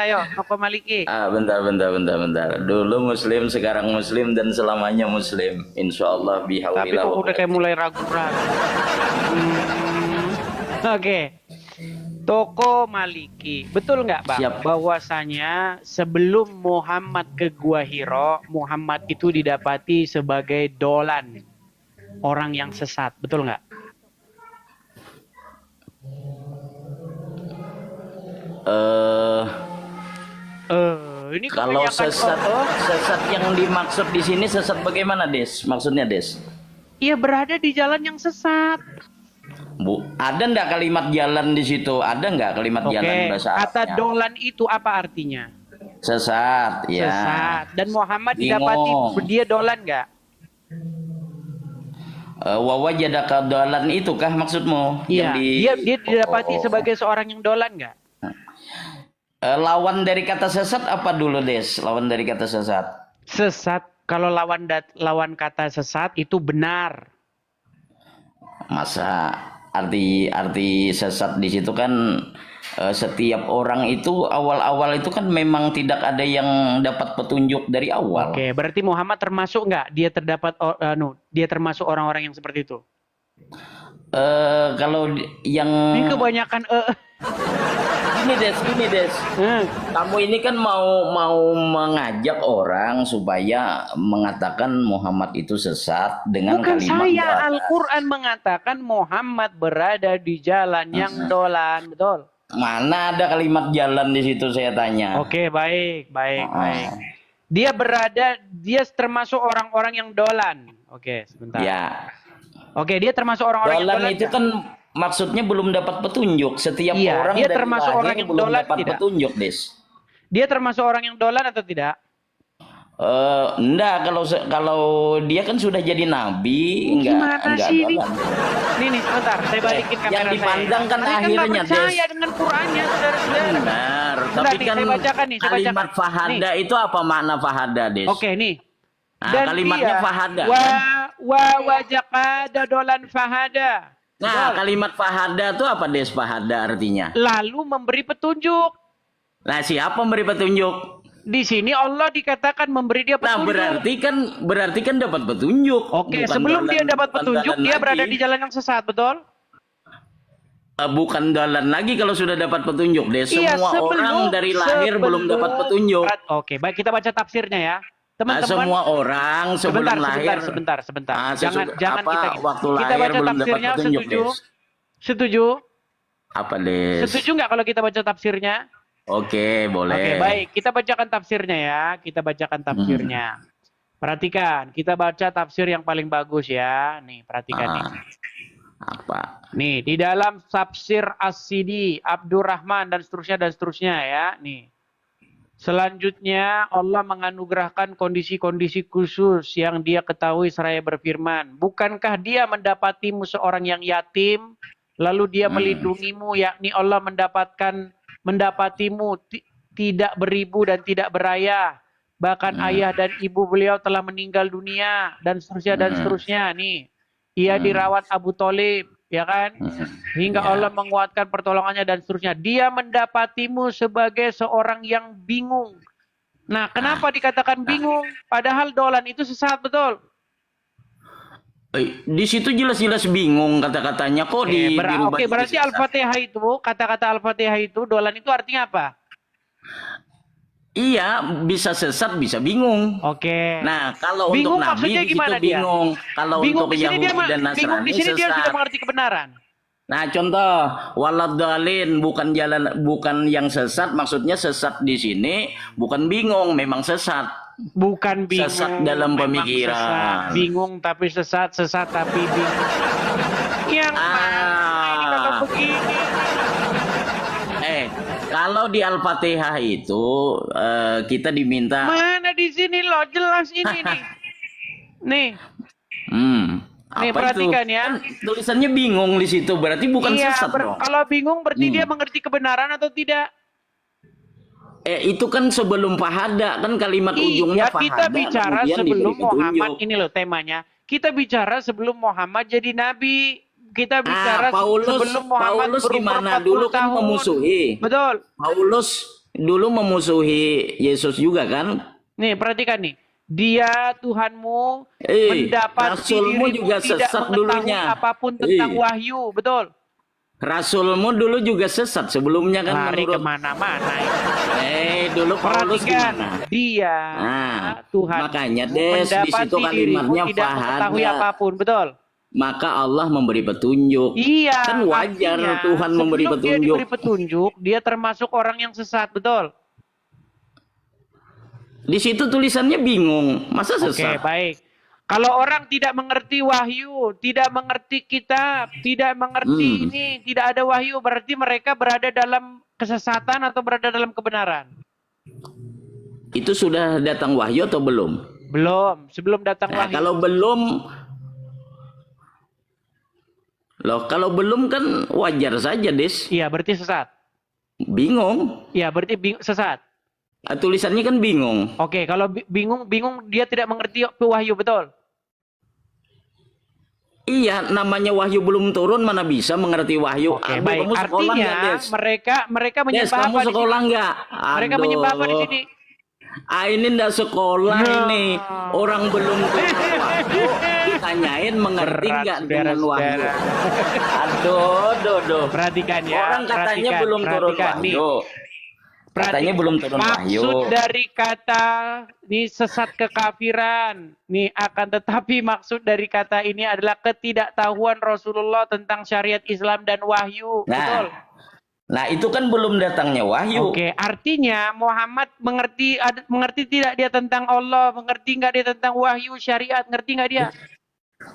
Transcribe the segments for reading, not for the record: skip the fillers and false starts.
Ayo, Toko Maliki. Bentar. Dulu Muslim, sekarang Muslim, dan selamanya Muslim. Insya Allah Tapi bihaulillah kok wa udah kayak mulai ragu-ragu. Oke. Toko Maliki. Betul nggak, Bang? Siap. Bahwasanya sebelum Muhammad ke Gua Hiro, Muhammad itu didapati sebagai dolan. Orang yang sesat. Betul nggak? Ini Kalau kebanyakan sesat yang dimaksud di sini sesat bagaimana, Des? Maksudnya, Des? Iya, berada di jalan yang sesat. Bu, ada ndak kalimat jalan di situ? Ada nggak kalimat jalan bahasa Kata Arabnya? dolan itu apa artinya? Sesat, ya. Sesat. Dan Muhammad Bingung. didapati dia dolan nggak? Wawajadaka dolan itu kah maksudmu? Iya. Dia didapati Oh. sebagai seorang yang dolan nggak? Lawan dari kata sesat apa dulu, Des? Lawan dari kata sesat. Sesat. Kalau lawan kata sesat itu benar. Masa arti sesat di situ kan setiap orang itu awal-awal itu kan memang tidak ada yang dapat petunjuk dari awal. Oke, berarti Muhammad termasuk nggak? Dia termasuk orang-orang yang seperti itu. Kalau yang Ini kebanyakan gini Des. Kamu ini kan mau mengajak orang supaya mengatakan Muhammad itu sesat dengan Bukan kalimat saya, doa. Al-Quran mengatakan Muhammad berada di jalan yang dolan, betul? Mana ada kalimat jalan di situ, saya tanya. Oke, baik. Dia termasuk orang-orang yang dolan. Oke, sebentar. Ya. Oke, dia termasuk orang-orang yang Dolan dolan. itu nggak? kan maksudnya belum dapat petunjuk. Setiap Iya, orang dia dari termasuk lahir orang yang belum dolan dapat tidak? petunjuk, Des. Dia termasuk orang yang dolan atau tidak? Enggak, kalau dia kan sudah jadi nabi, Gimana enggak sih ini? dolan. Nih, sebentar. Saya balikin kamera Yang dipandang saya. kan Saya akhirnya, nggak percaya Des. dengan Qurannya, saudara-saudara. Benar, Bentar tapi nih, kan saya bacakan nih, saya kalimat bacakan. fahada itu apa makna fahada, Des? Oke, nih. Nah, kalimatnya dia, fahada. Wa Kan? wajaqada dolan fahada. Nah, Betul. kalimat fahada itu apa, Des? Fahada artinya. Lalu memberi petunjuk. Nah, siapa memberi petunjuk? Di sini Allah dikatakan memberi dia Nah, petunjuk. berarti kan dapat petunjuk. Oke, Bukan sebelum dalan- dia dapat bukan petunjuk, dalan dia lagi. berada di jalan yang sesat, betul? Bukan dalan lagi kalau sudah dapat petunjuk, deh. Iya, Semua orang dari lahir belum dapat petunjuk. Oke, baik, kita baca tafsirnya ya. Nah, Teman-teman, semua orang sebelum lahir. sebentar. Ah, Jangan kita waktu kita lahir baca belum dapat tafsirnya. petunjuk, Setuju? Des. Setuju? Apa, Des? Setuju nggak kalau kita baca tafsirnya? Oke, boleh. Oke, baik. Kita bacakan tafsirnya ya. Kita bacakan tafsirnya. Perhatikan, kita baca tafsir yang paling bagus ya. Nih, perhatikan nih. Apa? Nih, di dalam tafsir As-Sidi, Abdurrahman dan seterusnya ya. Nih. Selanjutnya Allah menganugerahkan kondisi-kondisi khusus yang dia ketahui seraya berfirman. Bukankah dia mendapatimu seorang yang yatim, lalu dia melindungimu, yakni Allah mendapatimu tidak beribu dan tidak berayah. Bahkan ayah dan ibu beliau telah meninggal dunia dan seterusnya. Nih, ia dirawat Abu Thalib, ya kan? Hingga Allah menguatkan pertolongannya dan seterusnya. Dia mendapatimu sebagai seorang yang bingung. Nah, kenapa dikatakan bingung? Padahal dolan itu sesat, betul? Di situ jelas-jelas bingung kata-katanya kok dirubah. Oke, berarti Al-Fatihah itu, kata-kata Al-Fatihah itu, dolan itu artinya apa? Iya, bisa sesat, bisa bingung. Oke. Nah, kalau Bingung untuk Nabi maksudnya di situ gimana dia? bingung. Kalau Bingung untuk di sini Yahudi dan bingung di Nasrani sini dia sesat. sudah mengerti kebenaran. Nah, contoh waladhalin bukan yang sesat, maksudnya sesat di sini bukan bingung, memang sesat. Bukan bingung. Sesat dalam memang pemikiran. Sesat. Bingung tapi sesat tapi bingung. Yang mana ini kalau begini? Kalau di Al-Fatihah itu kita diminta. Mana di sini loh, jelas ini nih. Nih. Nih, Apa perhatikan itu? ya. Kan tulisannya bingung di situ, berarti bukan sesat dong. Kalau bingung berarti dia mengerti kebenaran atau tidak? Itu kan sebelum fahada, kan kalimat ujungnya fahada. Kita bicara kemudian sebelum diberi petunjuk. Muhammad, ini loh temanya. Kita bicara sebelum Muhammad jadi nabi. Kita bicara sebelum Muhammad Paulus berumur gimana 40 dulu kan tahun. memusuhi. Betul. dulu memusuhi Yesus juga kan? Nih, perhatikan nih. Dia Tuhanmu mendapati Rasulmu dirimu juga tidak sesat mengetahui dulunya. apapun tentang wahyu, betul? Rasulmu dulu juga sesat sebelumnya kan Lari menurut. kemana-mana ini. Dulu Paulus Perhatikan, gimana? dia Tuhan Makanya Des di situ mendapati dirimu kalimatnya tidak mengetahui fahada. apapun, betul? Maka Allah memberi petunjuk. Iya, Kan wajar artinya Tuhan memberi sebelum dia petunjuk. diberi petunjuk, dia termasuk orang yang sesat, betul? Di situ tulisannya bingung, masa Oke, sesat? baik. Kalau orang tidak mengerti wahyu, tidak mengerti kitab, tidak mengerti ini, tidak ada wahyu, berarti mereka berada dalam kesesatan atau berada dalam kebenaran? Itu sudah datang wahyu atau belum? Belum, sebelum datang Nah, wahyu. kalau belum kan wajar saja, Des. Iya, berarti sesat. Bingung. Iya, berarti sesat. Tulisannya kan bingung. Oke, kalau bingung dia tidak mengerti wahyu, betul? Iya, namanya wahyu belum turun, mana bisa mengerti wahyu. Oke, Aduh, baik. kamu sekolah Artinya nggak, Des? mereka Des, menyembah kamu apa di sekolah sini? nggak? Mereka menyembah apa di Aduh. sini? Ini ndak sekolah Nah. ini. Orang belum turun wahyu, ditanyain mengerti Berat, nggak dengan wahyu. saudara-saudara. Aduh. Perhatikan ya. Orang katanya belum turun nih. wahyu. Katanya belum turun wahyu. Maksud dari kata ini sesat kekafiran. Nih akan tetapi maksud dari kata ini adalah ketidaktahuan Rasulullah tentang syariat Islam dan wahyu. Betul? Nah, itu kan belum datangnya wahyu. Oke, artinya Muhammad mengerti tidak dia tentang Allah, mengerti nggak dia tentang wahyu syariat, ngerti nggak dia?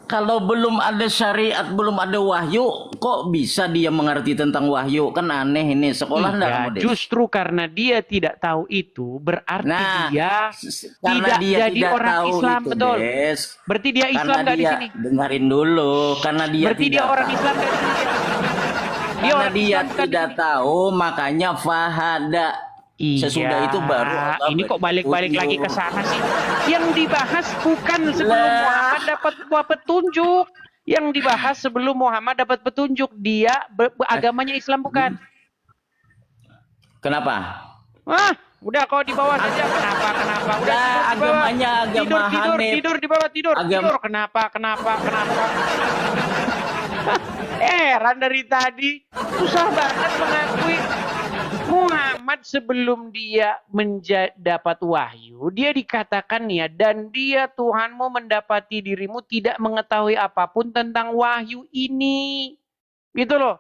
Kalau belum ada syariat, belum ada wahyu, kok bisa dia mengerti tentang wahyu? Kan aneh ini. Sekolah enggak kamu, Des? Justru karena dia tidak tahu itu, berarti dia karena tidak dia jadi tidak orang tahu Islam, itu, betul? Des. Berarti dia Islam nggak di sini? Dengerin dulu, karena dia Berarti dia orang Islam nggak di sini? Karena dia tidak tahu, makanya fahada. Iya. Sesudah itu baru Allah ini kok balik-balik petunjuk. lagi ke sana sih? Yang dibahas bukan sebelum Muhammad dapat petunjuk. Yang dibahas sebelum Muhammad dapat petunjuk. Dia agamanya Islam bukan? Kenapa? Udah kau di bawah saja. Kenapa? Udah agamanya agama Hanif. Tidur di bawah, tidur. Kenapa? Heran dari tadi. Susah banget mengakui. Muhammad sebelum dia dapat wahyu, dia dikatakan ya, dan dia Tuhanmu mendapati dirimu tidak mengetahui apapun tentang wahyu ini. Gitu loh.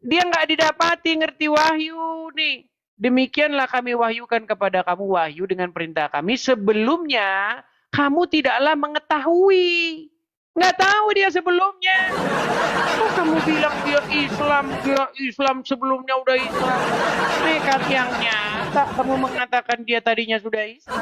Dia nggak didapati ngerti wahyu nih. Demikianlah kami wahyukan kepada kamu wahyu dengan perintah kami. Sebelumnya kamu tidaklah mengetahui. Nggak tahu dia sebelumnya. Kok kamu bilang dia Islam sebelumnya udah Islam. Nekat yang nyata kamu mengatakan dia tadinya sudah Islam.